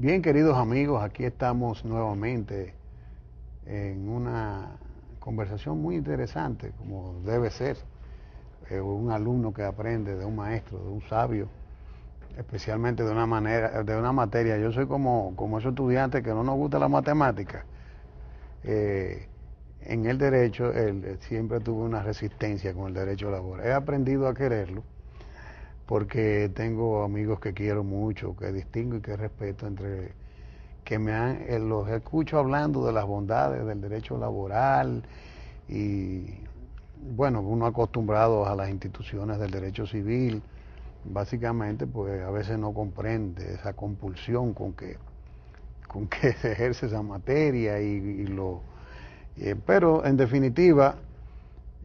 Bien, queridos amigos, aquí estamos nuevamente en una conversación muy interesante, como debe ser. Un alumno que aprende de un maestro, de un sabio, especialmente de una manera, de una materia. Yo soy como esos estudiantes que no nos gusta la matemática. En el derecho, siempre tuve una resistencia con el derecho laboral. He aprendido a quererlo porque tengo amigos que quiero mucho, que distingo y que respeto, los escucho hablando de las bondades del derecho laboral y bueno, uno acostumbrado a las instituciones del derecho civil, básicamente pues a veces no comprende esa compulsión con que se ejerce esa materia pero en definitiva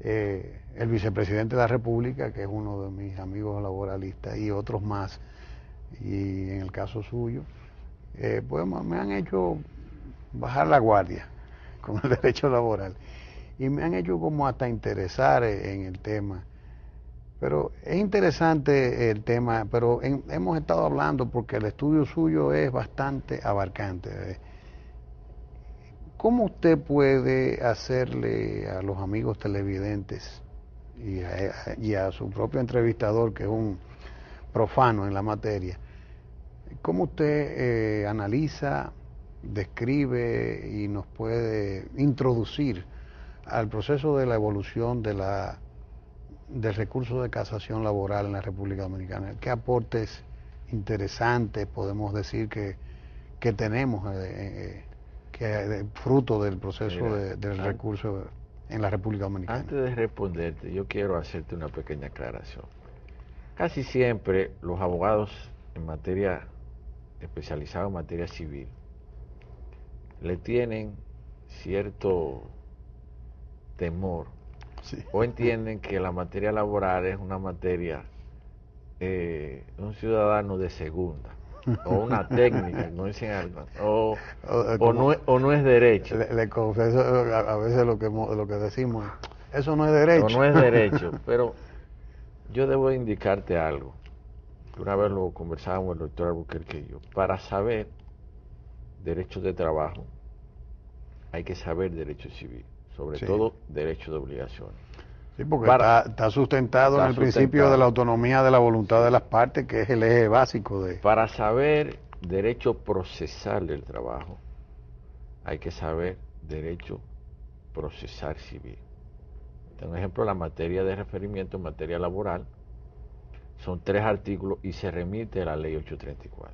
el vicepresidente de la República, que es uno de mis amigos laboralistas, y otros más, y en el caso suyo, pues me han hecho bajar la guardia con el derecho laboral y me han hecho como hasta interesar en el tema. Pero es interesante el tema, pero hemos estado hablando porque el estudio suyo es bastante abarcante. ¿Cómo usted puede hacerle a los amigos televidentes y a su propio entrevistador, que es un profano en la materia, cómo usted analiza, describe y nos puede introducir al proceso de la evolución del recurso de casación laboral en la República Dominicana? ¿Qué aportes interesantes podemos decir que tenemos fruto del proceso del recurso en la República Dominicana? Antes de responderte, yo quiero hacerte una pequeña aclaración. Casi siempre los abogados especializados en materia civil le tienen cierto temor, Sí. o entienden que la materia laboral es una materia de un ciudadano de segunda, o una técnica, como dicen algo, o no es derecho. Le confieso a veces lo que decimos, eso no es derecho. O no es derecho, pero yo debo indicarte algo, que una vez lo conversábamos el doctor Albuquerque y yo. Para saber derecho de trabajo hay que saber derecho civil, sobre Sí. todo derecho de obligaciones. Sí, porque está sustentado en el principio de la autonomía de la voluntad de las partes, que es el eje básico de... Para saber derecho procesal del trabajo hay que saber derecho procesal civil. Por ejemplo, la materia de referimiento en materia laboral son 3 artículos y se remite a la ley 834.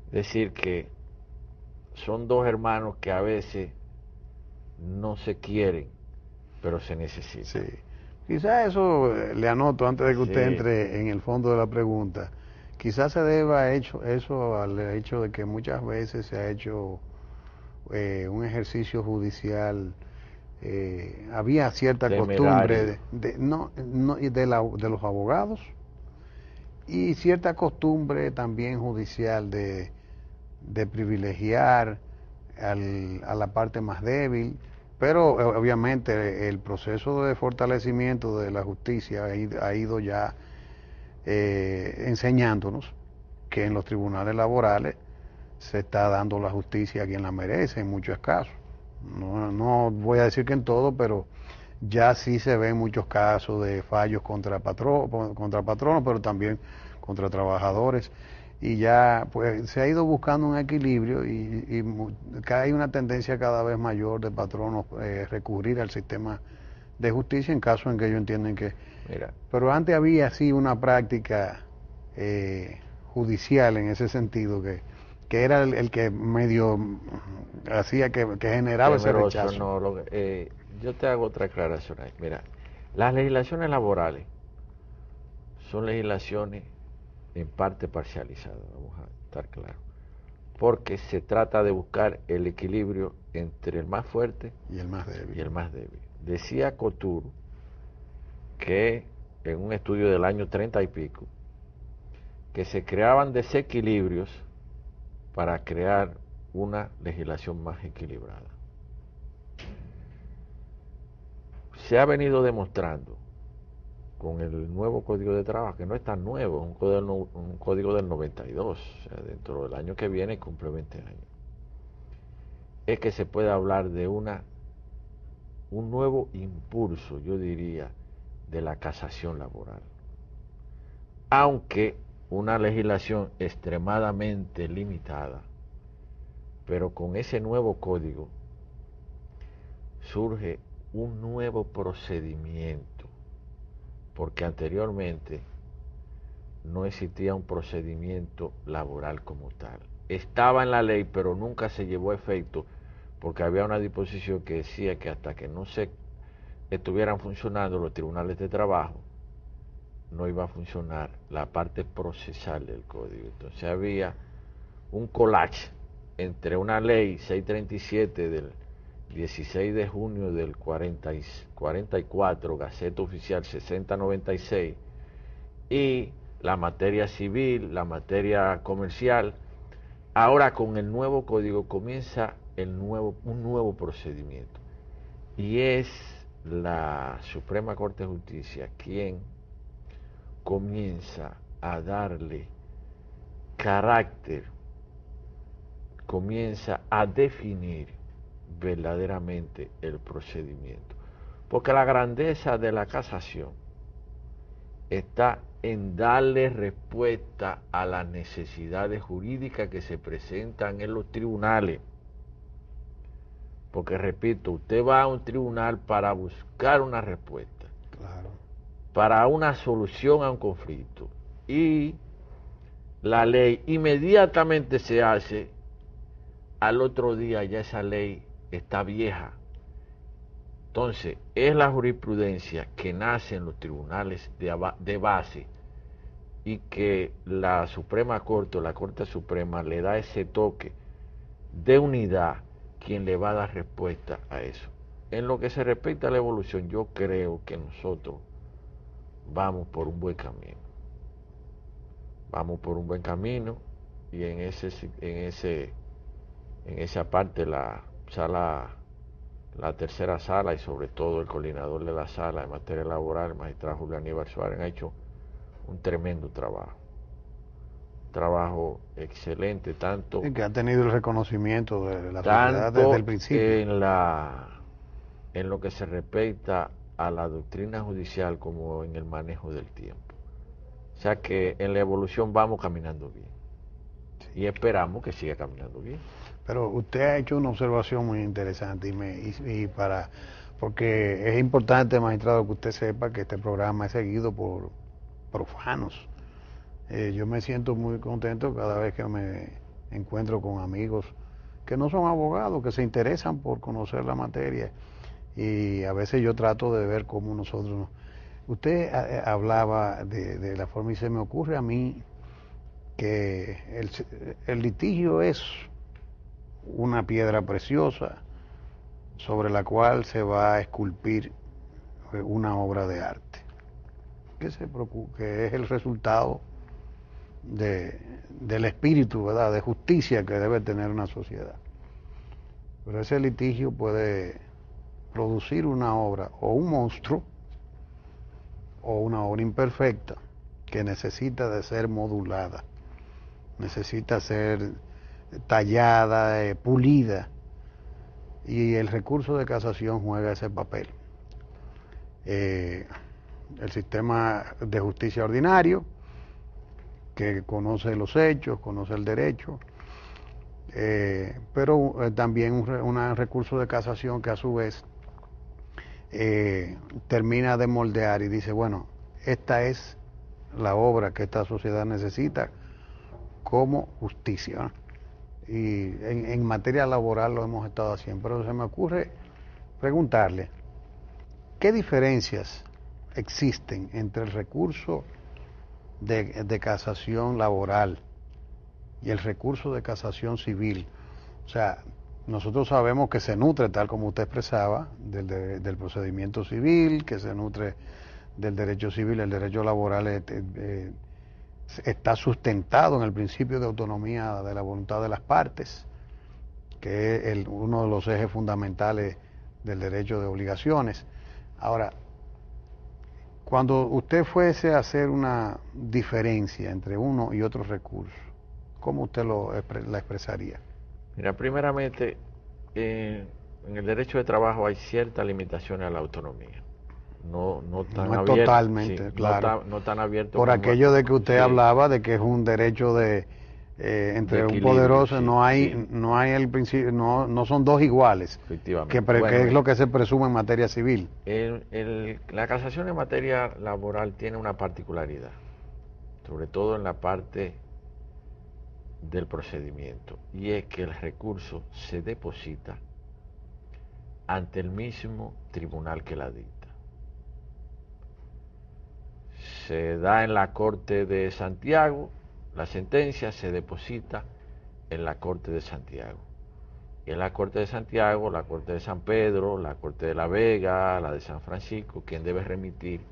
Es decir que son 2 hermanos que a veces no se quieren, pero se necesitan. Sí. Quizás eso le anoto antes de que usted Sí. entre en el fondo de la pregunta. Quizás se deba eso al hecho de que muchas veces se ha hecho un ejercicio judicial. Había cierta costumbre de los abogados y cierta costumbre también judicial de privilegiar a la parte más débil, pero obviamente el proceso de fortalecimiento de la justicia ha ido ya enseñándonos que en los tribunales laborales se está dando la justicia a quien la merece en muchos casos. No voy a decir que en todo, pero ya sí se ven muchos casos de fallos contra patronos, pero también contra trabajadores. Y ya pues se ha ido buscando un equilibrio y hay una tendencia cada vez mayor de patronos recurrir al sistema de justicia en caso en que ellos entienden que... Mira, pero antes había sí una práctica judicial en ese sentido que era el que medio hacía que generaba ese rechazo. No, yo te hago otra aclaración ahí. Mira, las legislaciones laborales son legislaciones en parte parcializadas, vamos a estar claros, porque se trata de buscar el equilibrio entre el más fuerte y el más débil. Decía Couture que en un estudio del año 30 y pico, que se creaban desequilibrios para crear una legislación más equilibrada. Se ha venido demostrando con el nuevo Código de Trabajo, que no es tan nuevo, es un código del 92, o sea, dentro del año que viene cumple 20 años, es que se puede hablar de un nuevo impulso, yo diría, de la casación laboral. Aunque una legislación extremadamente limitada, pero con ese nuevo código surge un nuevo procedimiento, porque anteriormente no existía un procedimiento laboral como tal. Estaba en la ley, pero nunca se llevó a efecto, porque había una disposición que decía que hasta que no se estuvieran funcionando los tribunales de trabajo, no iba a funcionar la parte procesal del código. Entonces había un collage entre una ley 637 del 16 de junio del 44, Gaceta Oficial 6096, y la materia civil, la materia comercial. Ahora con el nuevo código comienza un nuevo procedimiento, y es la Suprema Corte de Justicia quien comienza a darle carácter, comienza a definir verdaderamente el procedimiento. Porque la grandeza de la casación está en darle respuesta a las necesidades jurídicas que se presentan en los tribunales. Porque repito, usted va a un tribunal para buscar una respuesta, Claro. para una solución a un conflicto, y la ley inmediatamente se hace, al otro día ya esa ley está vieja. Entonces, es la jurisprudencia que nace en los tribunales de base, y que la Suprema Corte o la Corte Suprema le da ese toque de unidad, quien le va a dar respuesta a eso. En lo que se respecta a la evolución, yo creo que nosotros vamos por un buen camino. Vamos por un buen camino, y en esa parte la tercera sala, y sobre todo el coordinador de la sala en materia laboral, el magistrado Julio Aníbal Suárez, ha hecho un tremendo trabajo excelente, tanto Y que ha tenido el reconocimiento de la sociedad desde el principio. en lo que se respecta a la doctrina judicial como en el manejo del tiempo. O sea que en la evolución vamos caminando bien, y esperamos que siga caminando bien. Pero usted ha hecho una observación muy interesante porque es importante, magistrado, que usted sepa que este programa es seguido por profanos. Yo me siento muy contento cada vez que me encuentro con amigos que no son abogados, que se interesan por conocer la materia, y a veces yo trato de ver cómo nosotros... Usted hablaba de la forma, y se me ocurre a mí que el litigio es una piedra preciosa sobre la cual se va a esculpir una obra de arte, que es el resultado del espíritu, ¿verdad?, de justicia que debe tener una sociedad. Pero ese litigio puede producir una obra, o un monstruo, o una obra imperfecta, que necesita de ser modulada, necesita ser tallada, pulida, y el recurso de casación juega ese papel. El sistema de justicia ordinario, que conoce los hechos, conoce el derecho, pero también un recurso de casación que a su vez termina de moldear y dice, bueno, esta es la obra que esta sociedad necesita como justicia, ¿no? Y en materia laboral lo hemos estado haciendo, pero se me ocurre preguntarle, ¿qué diferencias existen entre el recurso de casación laboral y el recurso de casación civil? O sea, nosotros sabemos que se nutre, tal como usted expresaba, del procedimiento civil, que se nutre del derecho civil. El derecho laboral está sustentado en el principio de autonomía de la voluntad de las partes, que es uno de los ejes fundamentales del derecho de obligaciones. Ahora, Cuando usted fuese a hacer una diferencia entre uno y otro recurso, ¿cómo usted la expresaría? Mira, primeramente, en el derecho de trabajo hay ciertas limitaciones a la autonomía. No tan No es abierto, sí, totalmente, claro. no tan abierto Por como, aquello de que usted sí, hablaba de que es un derecho de entre un equilibrio, poderoso, sí, sí, no hay el principio, no son dos iguales, efectivamente. que Bueno, es lo que se presume en materia civil. la casación en materia laboral tiene una particularidad, sobre todo en la parte del procedimiento, y es que el recurso se deposita ante el mismo tribunal que la dicta. Se da en la Corte de Santiago, la sentencia se deposita en la Corte de Santiago. Y en la Corte de Santiago, la Corte de San Pedro, la Corte de La Vega, la de San Francisco, quien debe remitir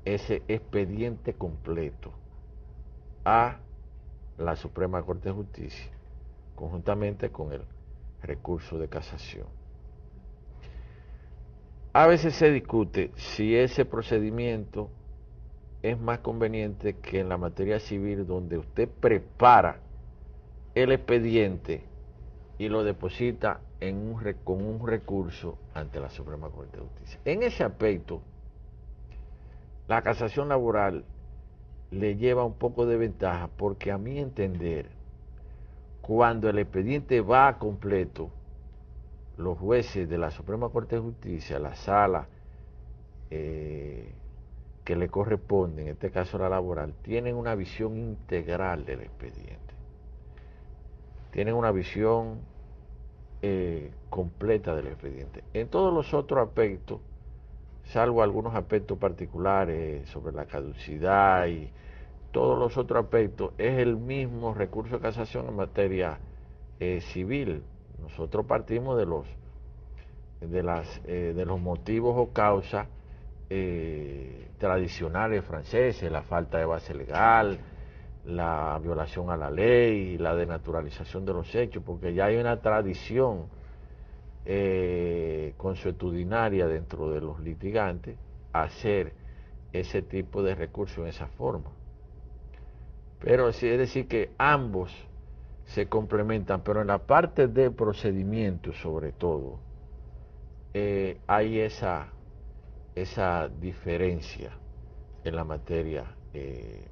ese expediente completo a la Suprema Corte de Justicia, conjuntamente con el recurso de casación. A veces se discute si ese procedimiento es más conveniente que en la materia civil, donde usted prepara el expediente y lo deposita con un recurso ante la Suprema Corte de Justicia. En ese aspecto, la casación laboral le lleva un poco de ventaja, porque a mi entender, cuando el expediente va completo, los jueces de la Suprema Corte de Justicia, la sala que le corresponde, en este caso la laboral, tienen una visión integral del expediente. Tienen una visión completa del expediente. En todos los otros aspectos, salvo algunos aspectos particulares sobre la caducidad y todos los otros aspectos, es el mismo recurso de casación en materia civil. Nosotros partimos de los motivos o causas tradicionales franceses, la falta de base legal, la violación a la ley, la denaturalización de los hechos, porque ya hay una tradición consuetudinaria dentro de los litigantes hacer ese tipo de recursos en esa forma. Pero sí, es decir que ambos se complementan, pero en la parte de procedimiento sobre todo, hay esa diferencia en la materia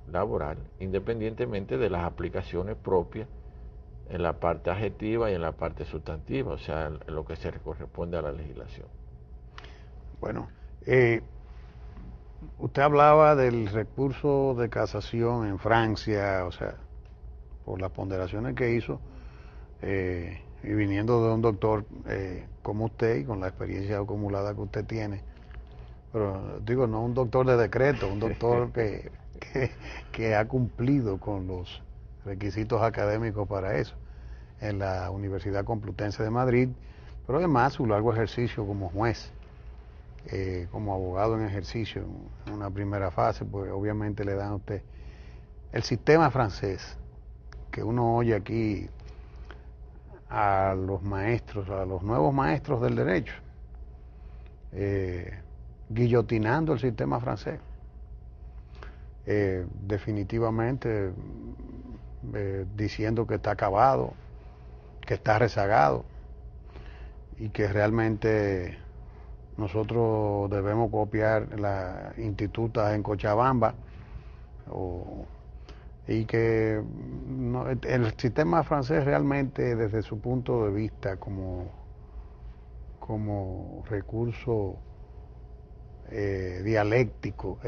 laboral, independientemente de las aplicaciones propias en la parte adjetiva y en la parte sustantiva, o sea, en lo que se corresponde a la legislación. Bueno, usted hablaba del recurso de casación en Francia, o sea, por las ponderaciones que hizo, y viniendo de un doctor como usted y con la experiencia acumulada que usted tiene, pero digo, no un doctor de decreto, un doctor que ha cumplido con los requisitos académicos para eso, en la Universidad Complutense de Madrid, pero además su largo ejercicio como juez, como abogado en ejercicio en una primera fase, pues obviamente le dan a usted el sistema francés, que uno oye aquí a los maestros, a los nuevos maestros del derecho, guillotinando el sistema francés. Definitivamente diciendo que está acabado, que está rezagado y que realmente nosotros debemos copiar la instituta en Cochabamba y que el sistema francés realmente desde su punto de vista como recurso dialéctico